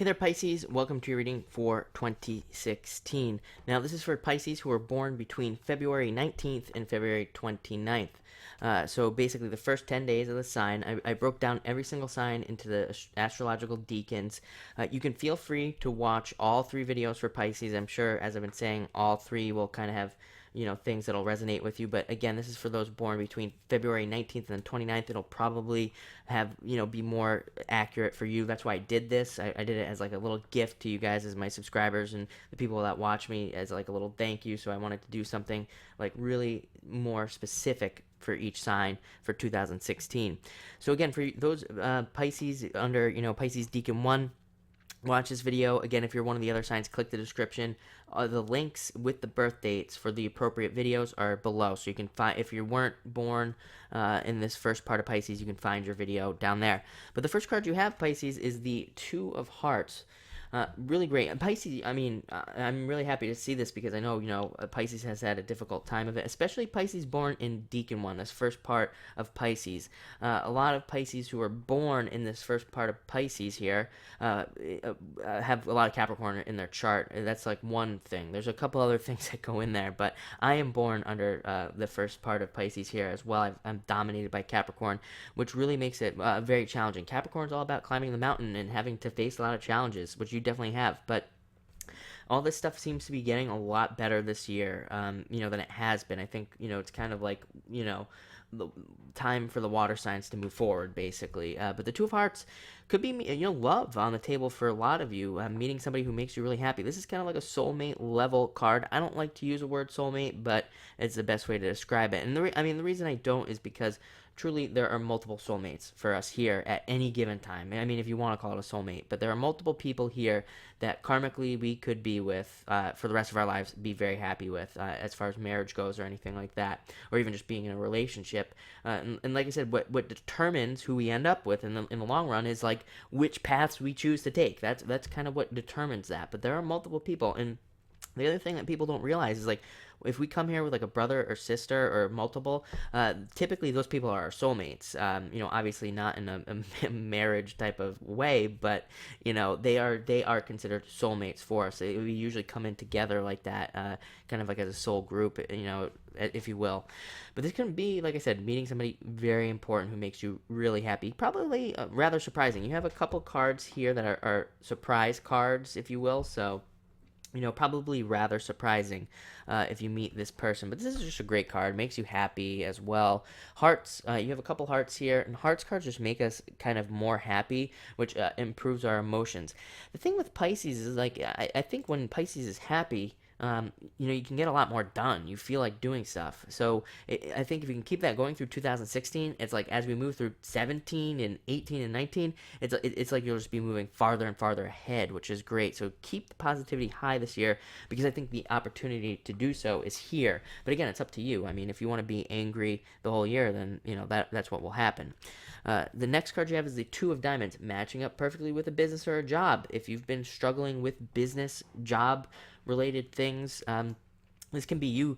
Hey there, Pisces. Welcome to your reading for 2016. Now, this is for Pisces who were born between February 19th and February 29th. So basically, the first 10 days of the sign, I broke down every single sign into the astrological decans. You can feel free to watch all three videos for Pisces. I'm sure, as I've been saying, all three will kind of have things that'll resonate with you. But again, this is for those born between February 19th and 29th. It'll probably have, be more accurate for you. That's why I did this. I did it as like a little gift to you guys as my subscribers and the people that watch me, as like a little thank you. So I wanted to do something like really more specific for each sign for 2016. So again, for those Pisces under, Pisces Decan 1, watch this video. Again, if you're one of the other signs, click the description. The links with the birth dates for the appropriate videos are below, so you can find, if you weren't born in this first part of Pisces, you can find your video down there. But the first card you have, Pisces, is the Two of Hearts. Really great. And Pisces, I'm really happy to see this because I know, Pisces has had a difficult time of it, especially Pisces born in Decan 1, this first part of Pisces. A lot of Pisces who are born in this first part of Pisces here have a lot of Capricorn in their chart. That's like one thing. There's a couple other things that go in there, but I am born under the first part of Pisces here as well. I'm dominated by Capricorn, which really makes it very challenging. Capricorn's all about climbing the mountain and having to face a lot of challenges, which you definitely have, but all this stuff seems to be getting a lot better this year, than it has been. I think, it's kind of like, the time for the water signs to move forward, basically. But the Two of Hearts could be, love on the table for a lot of you, meeting somebody who makes you really happy. This is kind of like a soulmate level card. I don't like to use the word soulmate, but it's the best way to describe it. And the reason I don't is because truly there are multiple soulmates for us here at any given time. I mean, if you want to call it a soulmate, but there are multiple people here that karmically we could be with for the rest of our lives, be very happy with as far as marriage goes or anything like that, or even just being in a relationship. And like I said, what determines who we end up with in the long run is like which paths we choose to take. That's kind of what determines that. But there are multiple people, and the other thing that people don't realize is like if we come here with like a brother or sister or multiple, typically those people are our soulmates. Obviously not in a marriage type of way, but they are considered soulmates for us. We usually come in together like that, kind of like as a soul group, if you will. But this can be, like I said, meeting somebody very important who makes you really happy. Probably rather surprising. You have a couple cards here that are surprise cards, if you will. So probably rather surprising if you meet this person. But this is just a great card. Makes you happy as well. Hearts, you have a couple hearts here. And hearts cards just make us kind of more happy, which improves our emotions. The thing with Pisces is, like, I think when Pisces is happy, you can get a lot more done. You feel like doing stuff. So I think if you can keep that going through 2016, it's like as we move through 17 and 18 and 19, it's like you'll just be moving farther and farther ahead, which is great. So keep the positivity high this year because I think the opportunity to do so is here. But again, it's up to you. I mean, if you want to be angry the whole year, then that's what will happen. The next card you have is the Two of Diamonds, matching up perfectly with a business or a job. If you've been struggling with business, job related things, this can be you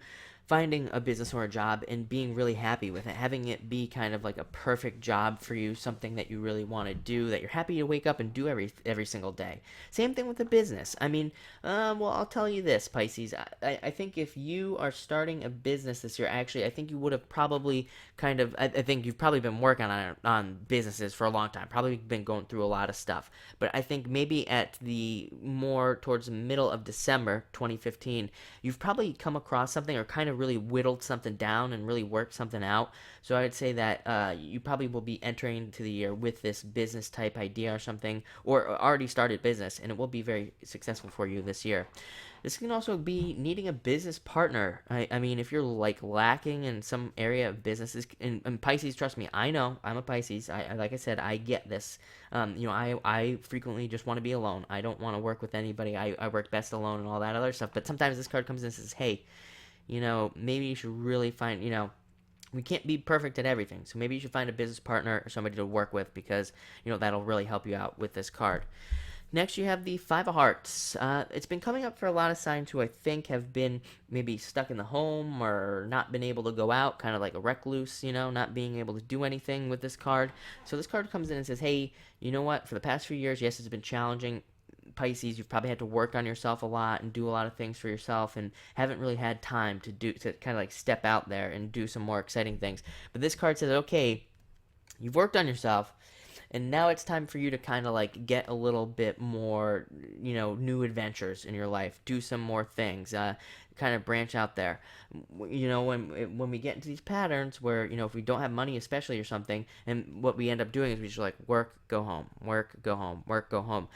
finding a business or a job and being really happy with it, having it be kind of like a perfect job for you, something that you really want to do, that you're happy to wake up and do every single day. Same thing with the business. I mean, I'll tell you this, Pisces. I think if you are starting a business this year, actually, I think you would have probably I think you've probably been working on businesses for a long time, probably been going through a lot of stuff. But I think maybe at the more towards the middle of December 2015, you've probably come across something or kind of really whittled something down and really worked something out. So I would say that you probably will be entering into the year with this business type idea or something, or already started business, and it will be very successful for you this year. This can also be needing a business partner. I mean, if you're like lacking in some area of businesses, and Pisces, trust me, I know, I'm a Pisces. Like I said, I get this. I frequently just want to be alone. I don't want to work with anybody. I work best alone and all that other stuff. But sometimes this card comes in and says, hey, maybe you should really find, we can't be perfect at everything. So maybe you should find a business partner or somebody to work with because, that'll really help you out with this card. Next, you have the Five of Hearts. It's been coming up for a lot of signs who I think have been maybe stuck in the home or not been able to go out, kind of like a recluse, not being able to do anything with this card. So this card comes in and says, hey, you know what? For the past few years, yes, it's been challenging. Pisces, you've probably had to work on yourself a lot and do a lot of things for yourself, and haven't really had time to kind of like step out there and do some more exciting things. But this card says, okay, you've worked on yourself, and now it's time for you to kind of like get a little bit more, new adventures in your life, do some more things, kind of branch out there. When we get into these patterns where, if we don't have money especially or something, and what we end up doing is we just like work, go home, work, go home, work, go home,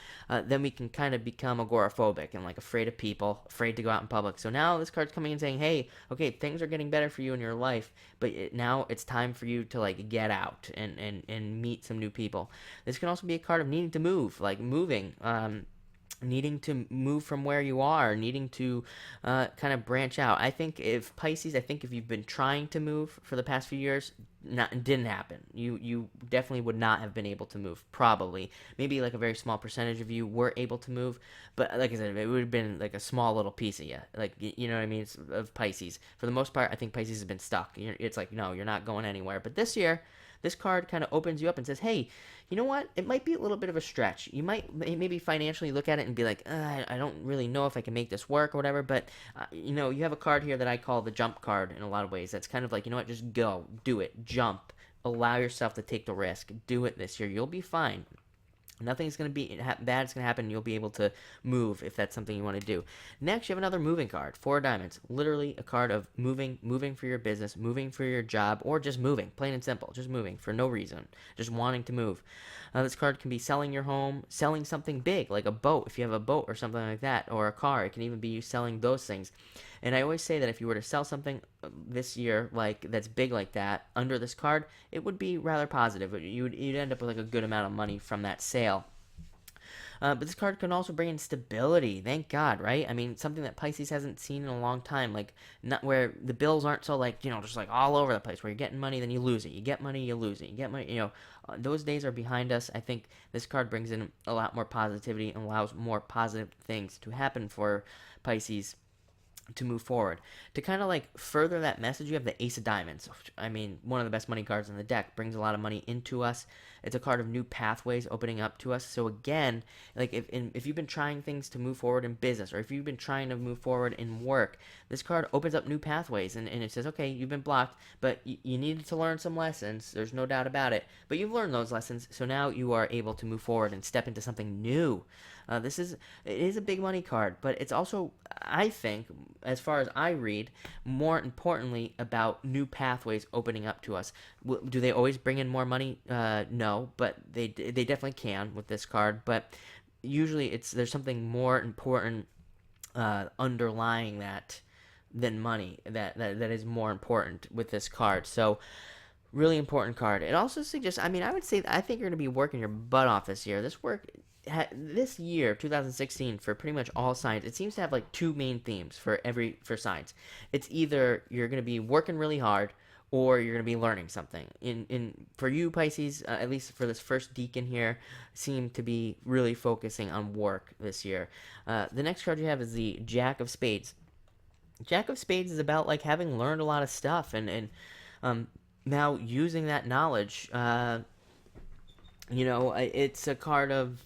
then we can kind of become agoraphobic and like afraid of people, afraid to go out in public. So now this card's coming and saying, hey, okay, things are getting better for you in your life, but now it's time for you to like get out and meet some new people. This can also be a card of needing to move, like moving, needing to move from where you are, needing to kind of branch out. I think if you've been trying to move for the past few years, didn't happen. You definitely would not have been able to move. Probably, maybe like a very small percentage of you were able to move, but like I said, it would have been like a small little piece of you. Like, you know what I mean? Of Pisces. For the most part, I think Pisces has been stuck. It's like, no, you're not going anywhere. But this year, this card kind of opens you up and says, hey, you know what? It might be a little bit of a stretch. You might maybe financially look at it and be like, I don't really know if I can make this work or whatever. But, you have a card here that I call the jump card in a lot of ways. That's kind of like, you know what? Just go. Do it. Jump. Allow yourself to take the risk. Do it this year. You'll be fine. Nothing's going to be bad's going to happen. You'll be able to move if that's something you want to do. Next, you have another moving card, 4 diamonds. Literally a card of moving for your business, moving for your job, or just moving, plain and simple. Just moving for no reason, just wanting to move. This card can be selling your home, selling something big, like a boat, if you have a boat or something like that, or a car. It can even be you selling those things. And I always say that if you were to sell something this year, like that's big like that, under this card, it would be rather positive. You'd end up with like a good amount of money from that sale. But this card can also bring in stability. Thank God, right? I mean, something that Pisces hasn't seen in a long time. Like, not where the bills aren't so like, just like all over the place. Where you're getting money, then you lose it. You get money, you lose it. You get money, those days are behind us. I think this card brings in a lot more positivity and allows more positive things to happen for Pisces to move forward. To kind of like further that message, you have the Ace of Diamonds. I mean, one of the best money cards in the deck, brings a lot of money into us. It's a card of new pathways opening up to us. So again, like if you've been trying things to move forward in business, or if you've been trying to move forward in work, this card opens up new pathways, and it says, okay, you've been blocked, but you needed to learn some lessons. There's no doubt about it. But you've learned those lessons, so now you are able to move forward and step into something new. It is a big money card, but it's also, I think, as far as I read, more importantly about new pathways opening up to us. Do they always bring in more money? No, but they definitely can with this card. But usually there's something more important underlying that than money that is more important with this card. So really important card. It also suggests, I think you're going to be working your butt off this year. This year, 2016, for pretty much all signs, it seems to have like 2 main themes for signs. It's either you're going to be working really hard, or you're going to be learning something. For you, Pisces, at least for this first decan here, seem to be really focusing on work this year. The next card you have is the Jack of Spades. Jack of Spades is about like having learned a lot of stuff and now using that knowledge. It's a card of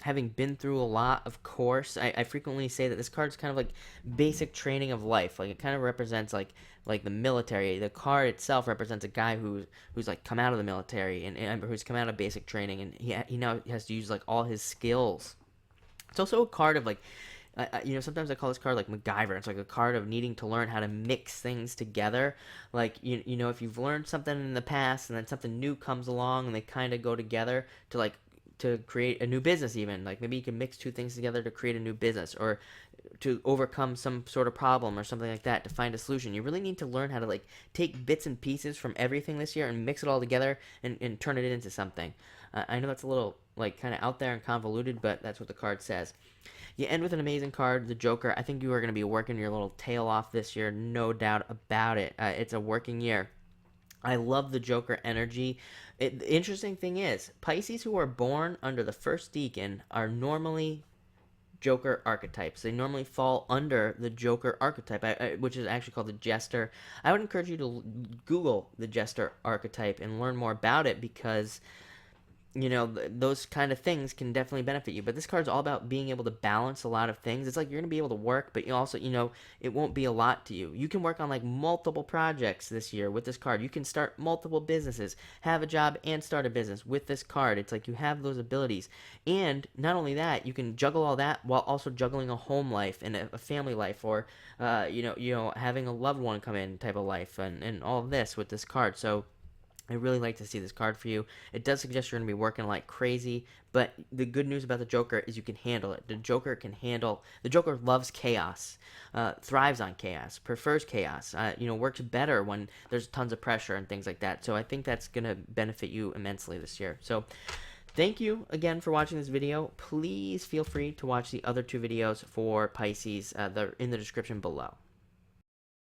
having been through a lot, of course. I frequently say that this card is kind of like basic training of life. Like, it kind of represents like the military. The card itself represents a guy who's like come out of the military and who's come out of basic training, and he now has to use like all his skills. It's also a card of like, sometimes I call this card like MacGyver. It's like a card of needing to learn how to mix things together. Like, if you've learned something in the past and then something new comes along and they kind of go together to create a new business even. Like, maybe you can mix 2 things together to create a new business, or to overcome some sort of problem or something like that, to find a solution. You really need to learn how to like take bits and pieces from everything this year and mix it all together and turn it into something. I know that's a little like kind of out there and convoluted, but that's what the card says. You end with an amazing card, the Joker. I think you are going to be working your little tail off this year, no doubt about it. It's a working year. I love the Joker energy. The interesting thing is, Pisces who are born under the first decan are normally Joker archetypes. They normally fall under the Joker archetype, which is actually called the Jester. I would encourage you to Google the Jester archetype and learn more about it, because those kind of things can definitely benefit you. But this card's all about being able to balance a lot of things. It's like you're going to be able to work, but you also, it won't be a lot to you. You can work on like multiple projects this year with this card. You can start multiple businesses, have a job, and start a business with this card. It's like you have those abilities. And not only that, you can juggle all that while also juggling a home life and a family life, or, having a loved one come in type of life, and all of this with this card. So, I really like to see this card for you. It does suggest you're going to be working like crazy, but the good news about the Joker is you can handle it. The Joker loves chaos, thrives on chaos, prefers chaos, works better when there's tons of pressure and things like that. So I think that's going to benefit you immensely this year. So thank you again for watching this video. Please feel free to watch the other two videos for Pisces. They're in the description below.